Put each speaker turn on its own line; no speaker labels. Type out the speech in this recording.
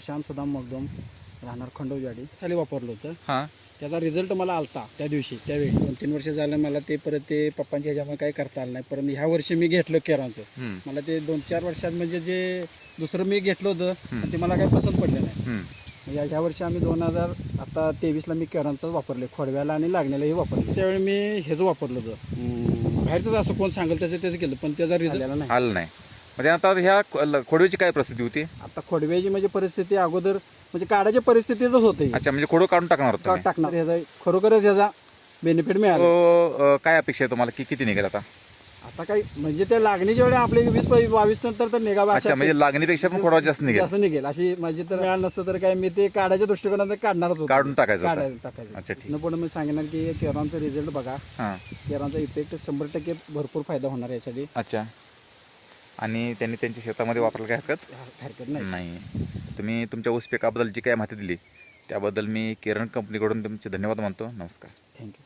प्रशांत सदाम मगदूम, राहणार खंडोजाडी साली वापरलं होतं.
हां
त्याचा रिझल्ट मला आलता त्या दिवशी. त्यावेळी 2-3 वर्ष झालं मला ते परत ते पप्पांच्या ह्याच्यामुळे काही करता आलं नाही. परंतु ह्या वर्षी मी घेतलं केरांचं. मला ते 2-4 वर्षात म्हणजे जे दुसरं मी घेतलं होतं ते मला काही पसंत पडलं नाही. ह्या वर्षी आम्ही 2023ला मी केरांचंच वापरले, खोडव्याला आणि लागण्यालाही वापरलं. त्यावेळी मी ह्याचं वापरलं होतं, बाहेरचं असं कोण सांगेल त्याचं केलं, पण त्याचा रिझल्ट आला नाही.
आलं नाही. म्हणजे आता ह्या खोडव्याची काय परिस्थिती होती?
आता खोडव्याची म्हणजे परिस्थिती अगोदर म्हणजे काढायची परिस्थितीच होते.
अच्छा, म्हणजे खोडं काढून टाकणार होतं?
टाकणार. ह्याचा खरोखरच ह्याचा बेनिफिट मिळाला.
काय अपेक्षा आहे तुम्हाला की किती निघेल आता?
आता काही म्हणजे त्या लागणीच्या वेळी आपले 20-22 नंतर तर निघावा.
अच्छा, म्हणजे लागणीपेक्षा पण खोडवा जास्त
निघेल अशी माझी तर मिळालं नसतं तर काय मी ते काढायच्या दृष्टिकोनात काढणारच होतो.
काढून टाकायचं.
टाकायचं.
अच्छा, ठीक.
पण मी सांगणार की केरांचा रिझल्ट बघा.
हां,
केरांचा इफेक्ट 100% भरपूर फायदा होणार यासाठी.
अच्छा. आणि त्यांनी त्यांच्या शेतामध्ये वापरायला काय
हरकत नाही.
नाही. तुम्ही तुमच्या ऊस पिकाबद्दल जी काय माहिती दिली त्याबद्दल मी केरन कंपनीकडून तुमचे धन्यवाद मानतो. नमस्कार.
थँक्यू.